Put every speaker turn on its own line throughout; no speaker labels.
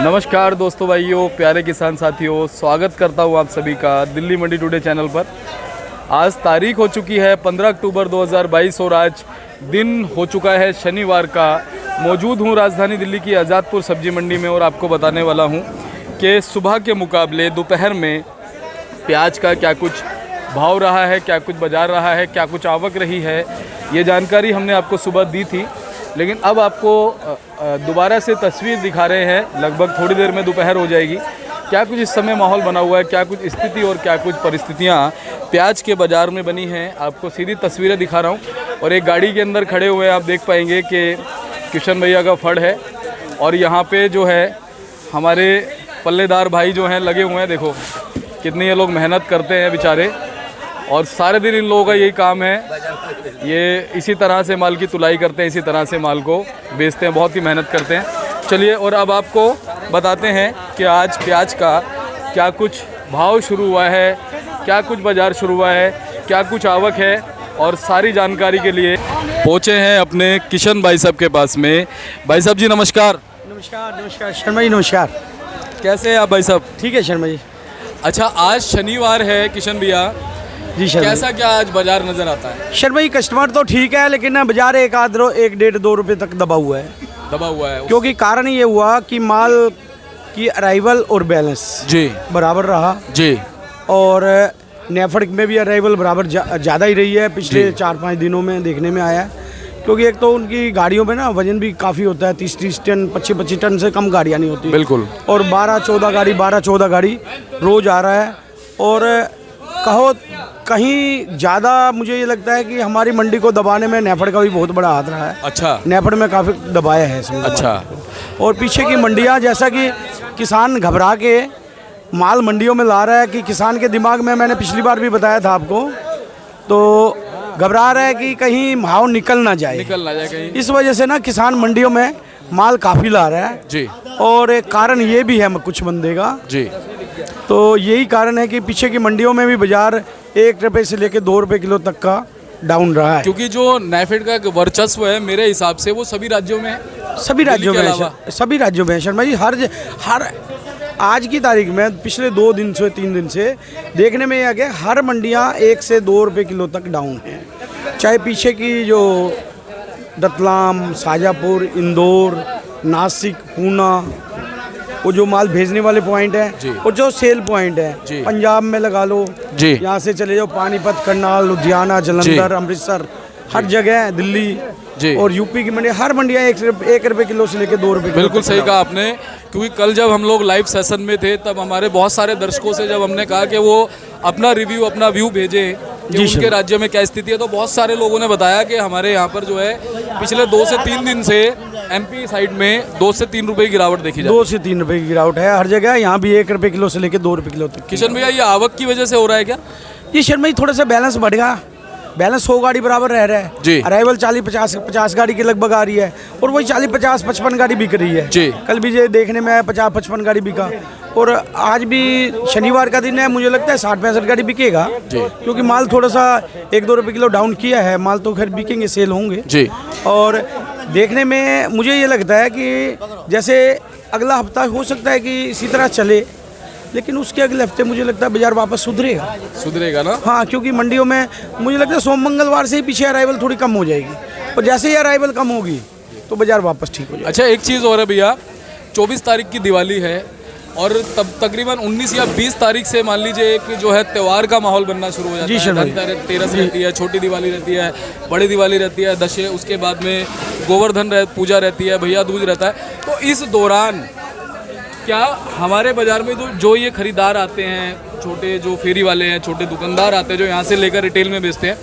नमस्कार दोस्तों, भाइयों, प्यारे किसान साथियों, स्वागत करता हूँ आप सभी का दिल्ली मंडी टुडे चैनल पर। आज तारीख हो चुकी है 15 अक्टूबर 2022 और आज दिन हो चुका है शनिवार का। मौजूद हूँ राजधानी दिल्ली की आज़ादपुर सब्जी मंडी में और आपको बताने वाला हूँ कि सुबह के मुकाबले दोपहर में प्याज का क्या कुछ भाव रहा है, क्या कुछ बाजार रहा है, क्या कुछ आवक रही है। ये जानकारी हमने आपको सुबह दी थी, लेकिन अब आपको दोबारा से तस्वीर दिखा रहे हैं। लगभग थोड़ी देर में दोपहर हो जाएगी। क्या कुछ इस समय माहौल बना हुआ है, क्या कुछ स्थिति और क्या कुछ परिस्थितियां प्याज के बाज़ार में बनी हैं, आपको सीधी तस्वीरें दिखा रहा हूं। और एक गाड़ी के अंदर खड़े हुए आप देख पाएंगे कि किशन भैया का फड़ है और यहाँ पे जो है हमारे पल्लेदार भाई जो हैं लगे हुए हैं। देखो कितनी ये लोग मेहनत करते हैं बेचारे, और सारे दिन इन लोगों का यही काम है। ये इसी तरह से माल की तुलाई करते हैं, इसी तरह से माल को बेचते हैं, बहुत ही मेहनत करते हैं। चलिए और अब आपको बताते हैं कि आज प्याज का क्या कुछ भाव शुरू हुआ है, क्या कुछ बाज़ार शुरू हुआ है, क्या कुछ आवक है, और सारी जानकारी के लिए पहुँचे हैं अपने किशन भाई साहब के पास में। भाई साहब जी नमस्कार।
नमस्कार। नमस्कार शर्मा जी, नमस्कार।
कैसे हैं आप भाई साहब?
ठीक है शर्मा जी।
अच्छा, आज शनिवार है किशन भैया
जी शर्मा,
कैसा क्या आज बाजार नज़र आता है?
शर्मा जी कस्टमर तो ठीक है, लेकिन ना बाजार एक डेढ़ दो रुपये तक दबा हुआ है। क्योंकि कारण ये हुआ कि माल की अराइवल और बैलेंस
जी बराबर
रहा
जी,
और नेफर्ड में भी अराइवल बराबर ज़्यादा ही रही है पिछले 4-5 दिनों में देखने में आया है। क्योंकि एक तो उनकी गाड़ियों पे ना वजन भी काफ़ी होता है, 30-30 टन 25-25 टन से कम गाड़ियाँ नहीं होती
बिल्कुल।
और 12-14 गाड़ी रोज़ आ रहा है। और कहो कहीं ज़्यादा मुझे ये लगता है कि हमारी मंडी को दबाने में नेफर्ड का भी बहुत बड़ा हाथ रहा है।
अच्छा,
नेफर्ड में काफ़ी दबाया है इसमें।
अच्छा।
और पीछे की मंडियाँ, जैसा कि किसान घबरा के माल मंडियों में ला रहा है कि किसान के दिमाग में, मैंने पिछली बार भी बताया था आपको, तो घबरा रहा है कि कहीं भाव निकल ना जाए कहीं। इस वजह से ना किसान मंडियों में माल काफ़ी ला रहा है
जी।
और एक कारण ये भी है कुछ बंदे का
जी,
तो यही कारण है कि पीछे की मंडियों में भी बाजार 1 रुपये से लेकर 2 रुपये किलो तक का डाउन रहा है।
क्योंकि जो नाफेड का वर्चस्व है मेरे हिसाब से वो सभी राज्यों में है।
सभी राज्यों में है शर्मा जी। हर आज की तारीख में पिछले 2 दिन से 3 दिन से देखने में ये आ गया, हर मंडियाँ 1 से 2 रुपये किलो तक डाउन हैं। चाहे पीछे की जो रतलाम, शाजापुर, इंदौर, नासिक, पूना, वो जो माल भेजने वाले पॉइंट हैं और जो सेल पॉइंट है पंजाब में लगा लो, यहाँ से चले जाओ पानीपत, करनाल, लुधियाना, जालंधर, अमृतसर, हर जगह, दिल्ली और यूपी की मंडी, हर मंडियाँ 1 रुपये किलो से लेकर 2 रुपये।
बिल्कुल सही कहा आपने। क्योंकि कल जब हम लोग लाइव सेशन में थे तब हमारे बहुत सारे दर्शकों से जब हमने कहा कि वो अपना रिव्यू, अपना व्यू भेजें कि उनके राज्य में क्या स्थिति है, तो बहुत सारे लोगों ने बताया कि हमारे यहाँ पर जो है पिछले 2 से 3 दिन से एमपी साइड में 2 से 3 रुपये की गिरावट देखी जाती है।
2 से 3 रुपये की गिरावट है हर जगह। यहाँ भी 1 रुपये किलो से लेकर 2 रुपये किलो तक।
किशन भैया, ये आवक की वजह से हो रहा है क्या?
ये शर्मा जी थोड़ा सा बैलेंस बढ़ गया, बैलेंस 100 गाड़ी बराबर रह रहा है जी। अराइवल 40-50 गाड़ी के लगभग आ रही है और वही 40-50-55 गाड़ी बिक रही है जी। कल भी जो देखने में आया 50-55 गाड़ी बिका, और आज भी शनिवार का दिन है, मुझे लगता है 60-65 गाड़ी बिकेगा जी। क्योंकि माल थोड़ा सा 1-2 रुपये किलो डाउन किया है, माल तो खैर बिकेंगे, सेल होंगे जी। और देखने में मुझे ये लगता है कि जैसे अगला हफ्ता हो सकता है कि इसी तरह चले, लेकिन उसके अगले हफ्ते मुझे लगता है बाजार वापस सुधरेगा ना। हाँ, क्योंकि मंडियों में मुझे लगता है सोम मंगलवार से ही पीछे अराइवल थोड़ी कम हो जाएगी, और जैसे ही अराइवल कम होगी तो बाजार वापस ठीक हो जाएगा।
अच्छा, एक चीज़ और है भैया, 24 तारीख की दिवाली है और तब तकरीबन 19 या 20 तारीख से मान लीजिए एक जो है त्यौहार का माहौल बनना शुरू हो जाता है। धनतेरस रहती है, छोटी दिवाली रहती है, बड़ी दिवाली रहती है, दशहरा, उसके बाद में गोवर्धन पूजा रहती है, भैया दूज रहता है। तो इस दौरान क्या हमारे बाज़ार में जो ये खरीदार आते हैं, छोटे जो फेरी वाले हैं, छोटे दुकानदार आते हैं जो यहाँ से लेकर रिटेल में बेचते हैं,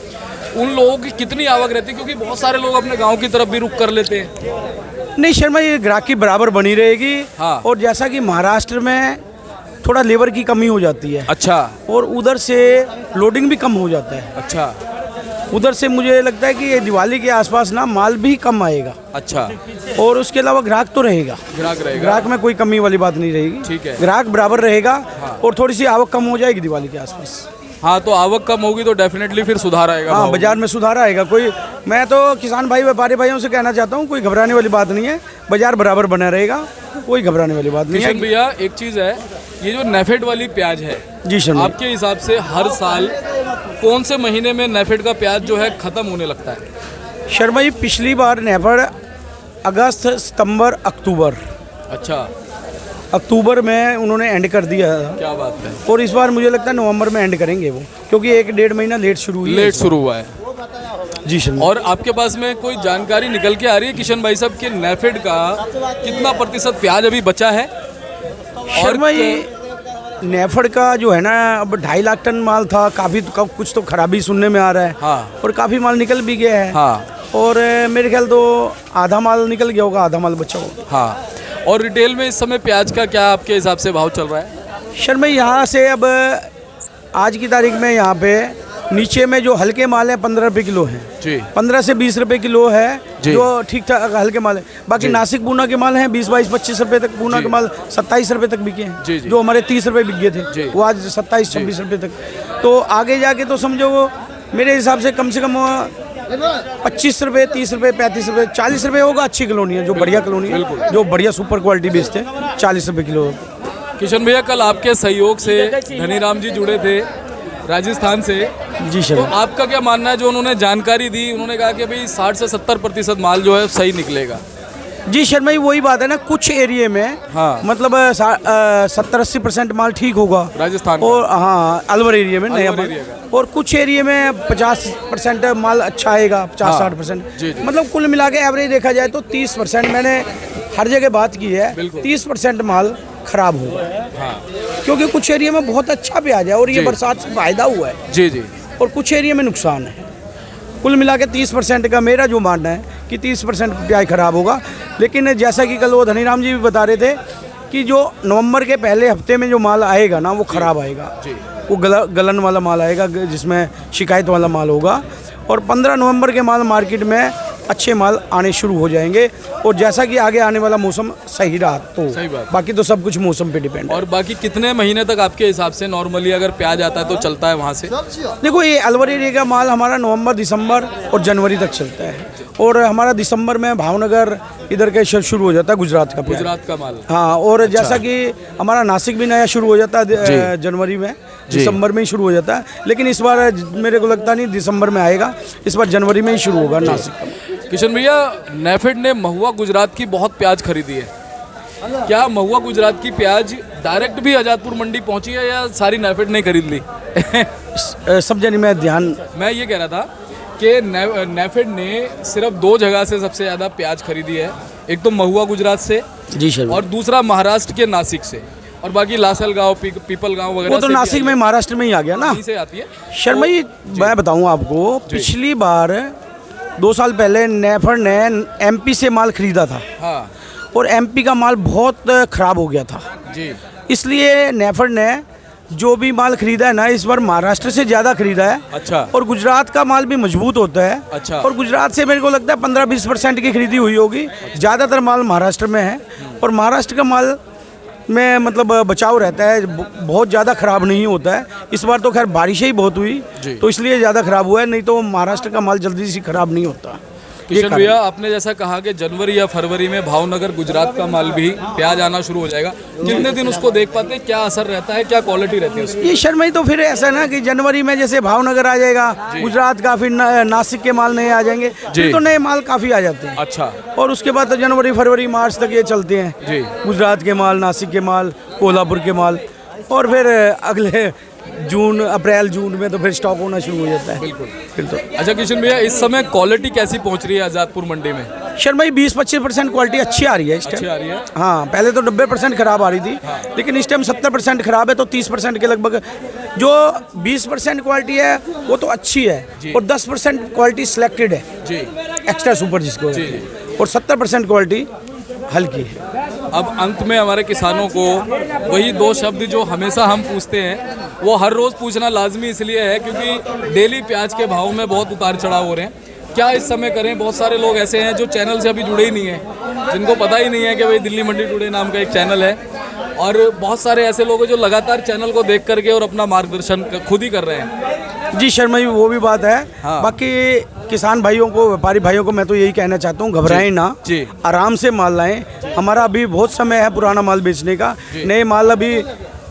उन लोगों की कितनी आवक रहती है? क्योंकि बहुत सारे लोग अपने गांव की तरफ भी रुक कर लेते हैं।
नहीं शर्मा, ये ग्राहकी बराबर बनी रहेगी। हाँ। और जैसा कि महाराष्ट्र में थोड़ा लेबर की कमी हो जाती है।
अच्छा।
और उधर से लोडिंग भी कम हो जाता है।
अच्छा।
उधर से मुझे लगता है कि ये दिवाली के आसपास ना माल भी कम आएगा।
अच्छा।
और उसके अलावा ग्राहक तो रहेगा, ग्राहक में कोई कमी वाली बात नहीं रहेगी। ठीक है, ग्राहक बराबर रहेगा। हाँ। और थोड़ी सी आवक कम हो जाएगी दिवाली के आसपास।
हाँ, तो आवक कम होगी तो डेफिनेटली फिर सुधार आएगा।
हाँ, बाजार में सुधार आएगा। मैं तो किसान भाई, व्यापारी भाइयों से कहना चाहता हूँ, कोई घबराने वाली बात नहीं है, बाजार बराबर बना रहेगा। कोई घबराने वाली बात नहीं है।
किशन भैया एक चीज़ है, ये जो नेफेड वाली प्याज है
जी शर्मा,
आपके हिसाब से हर साल कौन से महीने में नेफेड का प्याज जो है ख़त्म होने लगता है?
शर्मा जी पिछली बार नेफेड अगस्त, सितंबर, अक्टूबर,
अच्छा,
अक्टूबर में उन्होंने एंड कर दिया था।
क्या बात है।
और इस बार मुझे लगता है नवंबर में एंड करेंगे वो, क्योंकि 1-1.5 महीना लेट शुरू हुई है।
लेट शुरू हुआ है
जी शर्मा।
और आपके पास में कोई जानकारी निकल के आ रही है किशन भाई साहब कि नेफेड का कितना प्रतिशत प्याज अभी बचा है?
शर्मा ये नेफेड का जो है ना, अब 2.5 लाख टन माल था, काफ़ी कुछ तो खराबी सुनने में आ रहा है।
हाँ।
और काफ़ी माल निकल भी गया है।
हाँ।
और मेरे ख्याल तो आधा माल निकल गया होगा, आधा माल बचा होगा।
हाँ। और रिटेल में इस समय प्याज का क्या आपके हिसाब से भाव चल रहा है?
शर्मा यहाँ से अब आज की तारीख में यहाँ पे नीचे में जो हल्के माल है 15 रुपये किलो है
जी।
15 से 20 रुपये किलो है
जी।
जो ठीक ठाक हल्के माल है। बाकी नासिक पूना के माल हैं 20, 22, 25 रुपये तक। पूना के माल 27 रुपये तक बिके हैं।
जी, जी।
जो हमारे 30 रुपये बिक गए थे वो आज 27, 26 रुपये तक। तो आगे जाके तो समझो वो मेरे हिसाब से कम 25 रुपये, 30 रुपये, 35 रुपये, 40 रुपये होगा। अच्छी कॉलोनी है, जो बढ़िया कॉलोनी है, जो बढ़िया सुपर क्वालिटी बेचते हैं, 40 रुपये किलो।
किशन भैया कल आपके सहयोग से धनीराम जी जुड़े थे राजस्थान से
जी सर।
तो आपका क्या मानना है? जो उन्होंने जानकारी दी, उन्होंने कहा कि भाई 60 से 70% माल जो है सही निकलेगा।
जी शर्मा जी वही बात है ना, कुछ एरिया में
हाँ।
मतलब 70-80% माल ठीक होगा
राजस्थान
और हाँ अलवर एरिया में नया
अलवर
माल,
एरिया
और कुछ एरिया में 50% माल अच्छा आएगा, 50-60%।
जी, जी।
मतलब कुल मिला के एवरेज देखा जाए तो 30%, मैंने हर जगह बात की है, 30% माल खराब होगा।
हाँ।
क्योंकि कुछ एरिया में बहुत अच्छा प्याज है और ये बरसात से फायदा हुआ है।
जी जी।
और कुछ एरिया में नुकसान है। कुल मिला के 30% का मेरा जो मानना है कि 30% प्याज खराब होगा। लेकिन जैसा कि कल वो धनीराम जी भी बता रहे थे कि जो नवंबर के पहले हफ्ते में जो माल आएगा ना वो खराब आएगा, वो गलन वाला माल आएगा जिसमें शिकायत वाला माल होगा। और 15 नवंबर के माल मार्केट में अच्छे माल आने शुरू हो जाएंगे। और जैसा कि आगे आने वाला मौसम सही रहा तो
सही बात।
बाकी तो सब कुछ मौसम पे डिपेंड है।
और बाकी कितने महीने तक आपके हिसाब से नॉर्मली अगर प्याज आता है तो चलता है वहाँ से?
देखो ये अलवर एरिया का माल हमारा नवंबर, दिसंबर और जनवरी तक चलता है। और हमारा दिसंबर में भावनगर इधर के शुरू हो जाता है, गुजरात का प्याज।
गुजरात का माल।
हाँ। और जैसा कि हमारा नासिक भी नया शुरू हो जाता है जनवरी में, दिसंबर में ही शुरू हो जाता है। लेकिन इस बार मेरे को लगता नहीं दिसंबर में आएगा, इस बार जनवरी में ही शुरू होगा नासिक का।
किशन भैया नेफेड ने महुआ गुजरात की बहुत प्याज खरीदी है, क्या महुआ गुजरात की प्याज डायरेक्ट भी आजादपुर मंडी पहुंची है या सारी नेफेड ने खरीद ली?
समझे नहीं मैं ध्यान।
मैं ये कह रहा था कि नेफेड ने सिर्फ 2 जगह से सबसे ज़्यादा प्याज खरीदी है, एक तो महुआ गुजरात से
जी सर,
और दूसरा महाराष्ट्र के नासिक से, और बाकी लासलगांव, पीपल गांव वगैरह
वो तो नासिक में महाराष्ट्र में ही आ गया ना,
से आती है।
शर्मा जी मैं बताऊं आपको, पिछली बार 2 साल पहले नेफेड ने एमपी से माल खरीदा था।
हाँ।
और एमपी का माल बहुत ख़राब हो गया था
जी।
इसलिए नेफेड ने जो भी माल खरीदा है ना इस बार महाराष्ट्र से ज़्यादा खरीदा है।
अच्छा।
और गुजरात का माल भी मजबूत होता है।
अच्छा।
और गुजरात से मेरे को लगता है 15-20% की खरीदी हुई होगी। ज़्यादातर माल महाराष्ट्र में है और महाराष्ट्र का माल में मतलब बचाव रहता है, बहुत ज़्यादा ख़राब नहीं होता है। इस बार तो खैर बारिशें ही बहुत हुई तो इसलिए ज़्यादा ख़राब हुआ है, नहीं तो महाराष्ट्र का माल जल्दी से ख़राब नहीं होता।
किशन भैया आपने जैसा कहा कि जनवरी या फरवरी में भावनगर गुजरात का माल भी प्याज आना शुरू हो जाएगा, कितने दिन उसको देख पाते हैं, क्या असर रहता है, क्या क्वालिटी रहती है उसकी?
ये शर्मा तो फिर ऐसा है ना कि जनवरी में जैसे भावनगर आ जाएगा गुजरात का, फिर नासिक के माल नए आ जाएंगे, फिर तो नए माल काफ़ी आ जाते हैं।
अच्छा।
और उसके बाद तो जनवरी, फरवरी, मार्च तक ये चलते हैं
जी।
गुजरात के माल, नासिक के माल, कोल्हापुर के माल। और फिर अगले जून, अप्रैल जून में तो फिर स्टॉक होना शुरू हो जाता है।
बिल्कुल।
फिर तो
अच्छा किशन भैया इस समय क्वालिटी कैसी पहुंच रही है आजादपुर मंडी में?
शर्मा 20-25% क्वालिटी अच्छी आ रही है इस टाइम।
अच्छी आ रही है।
हाँ, पहले तो 90% खराब आ रही थी लेकिन इस टाइम 70% खराब है, तो 30% के लगभग। जो 20% क्वालिटी है वो तो अच्छी है और 10% क्वालिटी सिलेक्टेड है
जी,
एक्स्ट्रा सुपर जिसको, और 70% क्वालिटी हल्की है।
अब अंत में हमारे किसानों को वही 2 शब्द जो हमेशा हम पूछते हैं, वो हर रोज़ पूछना लाजमी इसलिए है क्योंकि डेली प्याज के भाव में बहुत उतार चढ़ाव हो रहे हैं। क्या इस समय करें? बहुत सारे लोग ऐसे हैं जो चैनल से अभी जुड़े ही नहीं हैं, जिनको पता ही नहीं है कि भाई दिल्ली मंडी टुडे नाम का एक चैनल है, और बहुत सारे ऐसे लोग हैं जो लगातार चैनल को देख करके और अपना मार्गदर्शन खुद ही कर रहे हैं।
जी शर्मा जी वो भी बात है।
हाँ।
बाकी किसान भाइयों को, व्यापारी भाइयों को मैं तो यही कहना चाहता हूँ, घबराएं ना
जी।
आराम से माल लाएं। हमारा अभी बहुत समय है पुराना माल बेचने का। नए माल अभी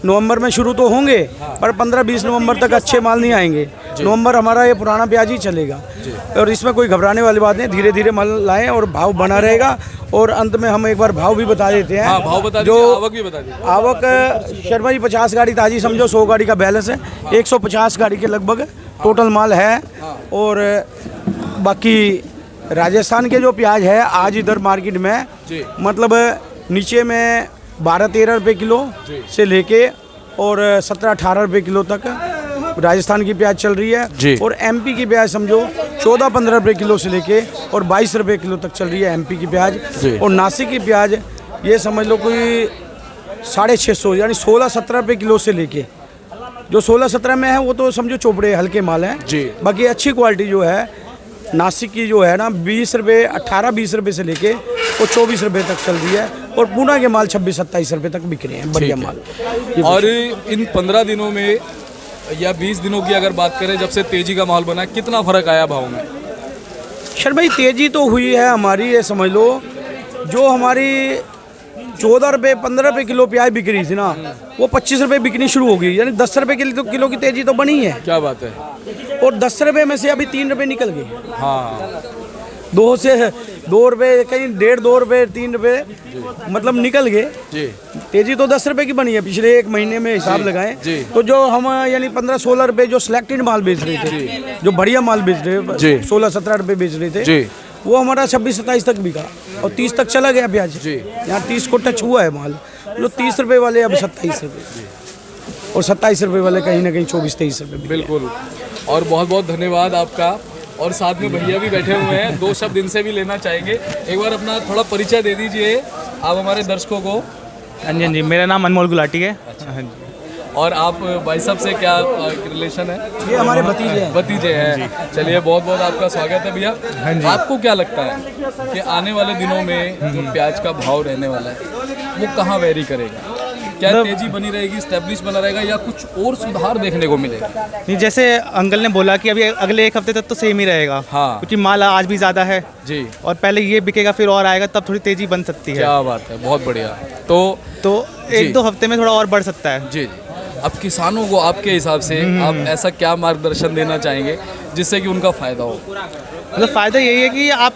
नवंबर में शुरू तो होंगे, पर 15-20 नवंबर तक अच्छे माल नहीं आएंगे। नवंबर हमारा ये पुराना प्याज ही चलेगा, और इसमें कोई घबराने वाली बात नहीं। धीरे धीरे माल लाएं और भाव बना रहेगा। और अंत में हम एक बार भाव भी बता देते हैं।
भाव बता
जो
दीजिए, आवक भी बता दीजिए।
आवक शर्मा जी 50 गाड़ी ताजी समझो, 100 गाड़ी का बैलेंस है। 150 गाड़ी के लगभग टोटल माल है। और बाकी राजस्थान के जो प्याज है आज इधर मार्केट में मतलब नीचे में 12-13 रुपये किलो से लेके और 17-18 रुपये किलो तक राजस्थान की प्याज चल रही है। और एमपी की प्याज समझो 14-15 रुपये किलो से लेके और 22 रुपये किलो तक चल रही है एमपी की प्याज। और नासिक की प्याज ये समझ लो कोई 650 यानी 16-17 रुपये किलो से लेके, जो 16-17 में है वो तो समझो चोपड़े हल्के माल हैं। बाकी अच्छी क्वालिटी जो है नासिक की जो है ना 20 रुपये 18-20 रुपये से लेके और 24 रुपये तक चल रही है। और पूना के माल 26-27 रुपये तक बिक रहे हैं, बढ़िया माल।
और इन 15 दिनों में या 20 दिनों की अगर बात करें, जब से तेजी का माहौल बना, कितना फर्क आया भाव में?
शर्मा भाई तेजी तो हुई है हमारी, ये समझ लो जो हमारी 14 रुपये 15 रुपये किलो प्याज बिक रही थी ना, वो 25 रुपये बिकनी शुरू हो गई। यानी 10 रुपये किलो की तेजी तो बनी है।
क्या बात है।
और 10 रुपये में से अभी 3 रुपये निकल गए।
हाँ,
2 रुपये कहीं 1.5-2 रुपये 3 रुपये मतलब निकल गए। तेजी तो 10 रुपये की बनी है पिछले एक महीने में हिसाब लगाएं तो। जो हम यानी 15-16 रुपये जो सिलेक्टेड माल बेच रहे थे, जो बढ़िया माल बेच रहे 16-17 रुपये बेच रहे थे, वो हमारा 26-27 तक बिका और 30 तक चला गया प्याज। यहाँ 30 को टच हुआ है माल। जो 30 रुपये वाले अब 27 रुपये और 27 रुपये वाले कहीं ना कहीं 24-23 रुपये।
बिल्कुल। और बहुत बहुत धन्यवाद आपका। और साथ में भैया भी बैठे हुए हैं, 2 शब्द इनसे भी लेना चाहेंगे। एक बार अपना थोड़ा परिचय दे दीजिए आप हमारे दर्शकों को।
हाँ जी, हाँ जी, मेरा नाम अनमोल गुलाटी है।
अच्छा। हाँ जी। और आप भाई साहब से क्या रिलेशन है?
ये हमारे भतीजे
हैं। चलिए, बहुत बहुत आपका स्वागत है भैया।
हाँ जी।
आपको क्या लगता है कि आने वाले दिनों में जो प्याज का भाव रहने वाला है वो कहाँ वेरी करेगा? क्या तेजी बनी रहेगी, स्टैब्लिश बना रहेगा, या कुछ और सुधार देखने को मिलेगा?
नहीं, जैसे अंकल ने बोला कि अभी अगले 1 हफ्ते तक तो सेम ही रहेगा।
हाँ।
क्योंकि माल आज भी ज़्यादा है
जी,
और पहले ये बिकेगा फिर और आएगा, तब थोड़ी तेजी बन सकती है।
क्या बात है, बहुत बढ़िया। तो
1-2 हफ्ते में थोड़ा और बढ़ सकता है।
जी। अब किसानों को आपके हिसाब से आप ऐसा क्या मार्गदर्शन देना चाहेंगे जिससे कि उनका फ़ायदा हो?
मतलब फ़ायदा यही है कि आप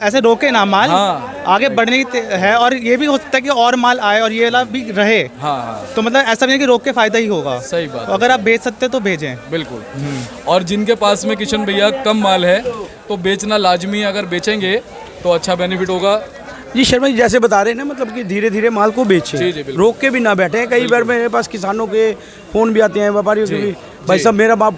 ऐसे रोके ना माल।
हाँ।
आगे बढ़ने की है, और ये भी हो सकता है कि और माल आए और ये वाला भी रहे।
हाँ।
तो मतलब ऐसा नहीं है कि रोक के फ़ायदा ही होगा।
सही बात।
तो अगर आप बेच सकते तो भेजें।
बिल्कुल। और जिनके पास में किशन भैया कम माल है तो बेचना लाजमी है। अगर बेचेंगे तो अच्छा बेनिफिट होगा।
जी शर्मा जी जैसे बता रहे हैं ना, मतलब कि धीरे धीरे माल को बेचें, रोक के भी ना बैठे। कई बार मेरे पास किसानों के फ़ोन भी आते हैं, व्यापारियों के भी, भाई साहब मेरा बाप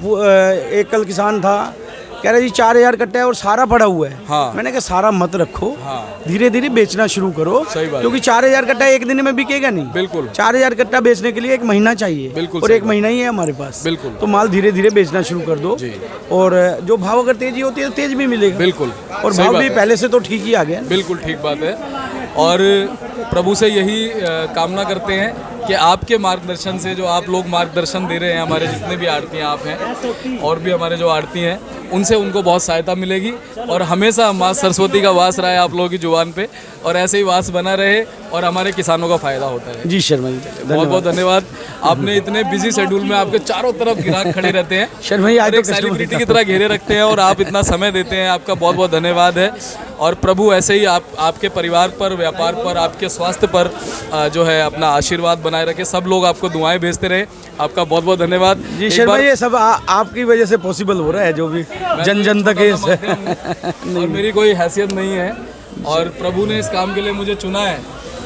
एक कल किसान था, कह रहे जी 4000 कट्टा है और सारा पड़ा हुआ है।
हाँ।
मैंने कहा सारा मत रखो,
हाँ।
धीरे धीरे बेचना शुरू करो।
सही बात।
क्योंकि 4000 कट्टा एक दिन में बिकेगा नहीं।
बिल्कुल।
4000 कट्टा बेचने के लिए 1 महीना चाहिए।
बिल्कुल।
और 1 महीना ही है हमारे पास।
बिल्कुल।
तो माल धीरे धीरे बेचना शुरू कर दो। और जो भाव अगर तेजी होती है तो तेज भी मिलेगा।
बिल्कुल।
और भाव भी पहले से तो ठीक ही आ गया।
बिल्कुल ठीक बात है। और प्रभु से यही कामना करते हैं कि आपके मार्गदर्शन से, जो आप लोग मार्गदर्शन दे रहे हैं, हमारे जितने भी आड़ती आप हैं और भी हमारे जो आड़ती हैं, उनसे उनको बहुत सहायता मिलेगी। और हमेशा माँ सरस्वती का वास रहा है आप लोगों की जुबान पे, और ऐसे ही वास बना रहे और हमारे किसानों का फ़ायदा होता है।
जी शर्मा जी
बहुत बहुत धन्यवाद। आपने इतने बिजी शेड्यूल में, आपके चारों तरफ ग्राहक खड़े रहते हैं,
शर्मा जी आज
एक सेलिब्रिटी की तरह घेरे रखते हैं, और आप इतना समय देते हैं, आपका बहुत बहुत धन्यवाद है। और प्रभु ऐसे ही आपके परिवार पर, व्यापार पर, आपके स्वास्थ्य पर जो है अपना आशीर्वाद बनाए रखे। सब लोग आपको दुआएं भेजते रहे। आपका बहुत बहुत धन्यवाद।
जी शर्मा, ये सब आपकी वजह से पॉसिबल हो रहा है, जो भी जन जन तक
और मेरी कोई हैसियत नहीं है, और प्रभु ने इस काम के लिए मुझे चुना है,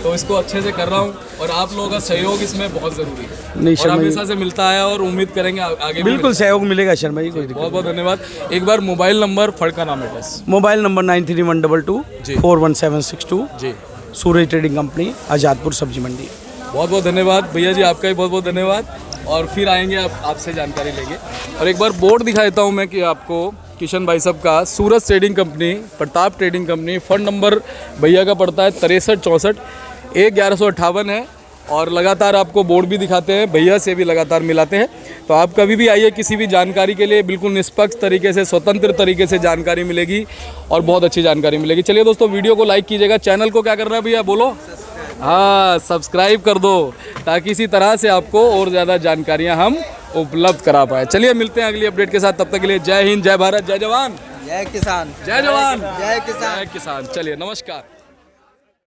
तो इसको अच्छे से कर रहा हूँ। और आप लोगों का सहयोग इसमें बहुत ज़रूरी है।
नहीं,
और हमेशा से मिलता है और उम्मीद करेंगे आगे
बिल्कुल सहयोग मिलेगा शर्मा जी। कोई दिक्कत।
बहुत बहुत धन्यवाद। एक बार मोबाइल नंबर फड़का नाम एड्रेस।
मोबाइल नंबर 9312241762
जी।
सूरज ट्रेडिंग कंपनी, आज़ादपुर सब्जी मंडी।
बहुत बहुत धन्यवाद भैया जी, आपका भी बहुत बहुत धन्यवाद। और फिर आएंगे आपसे जानकारी लेंगे। और एक बार बोर्ड दिखा देता हूँ मैं कि आपको, किशन भाई साहब का, Suraj trading company, Pratap trading company. Phone number भैया का पड़ता है 6364 1158 है। और लगातार आपको बोर्ड भी दिखाते हैं, भैया से भी लगातार मिलाते हैं। तो आप कभी भी आइए किसी भी जानकारी के लिए, बिल्कुल निष्पक्ष तरीके से, स्वतंत्र तरीके से जानकारी मिलेगी और बहुत अच्छी जानकारी मिलेगी। चलिए दोस्तों, वीडियो को लाइक कीजिएगा, चैनल को क्या करना है भैया बोलो, हाँ सब्सक्राइब कर दो, ताकि इसी तरह से आपको और ज़्यादा जानकारियाँ हम उपलब्ध करा पाए। चलिए मिलते हैं अगली अपडेट के साथ, तब तक के लिए जय हिंद, जय भारत, जय जवान,
जय किसान,
जय जवान,
जय किसान।
जय किसान। चलिए नमस्कार।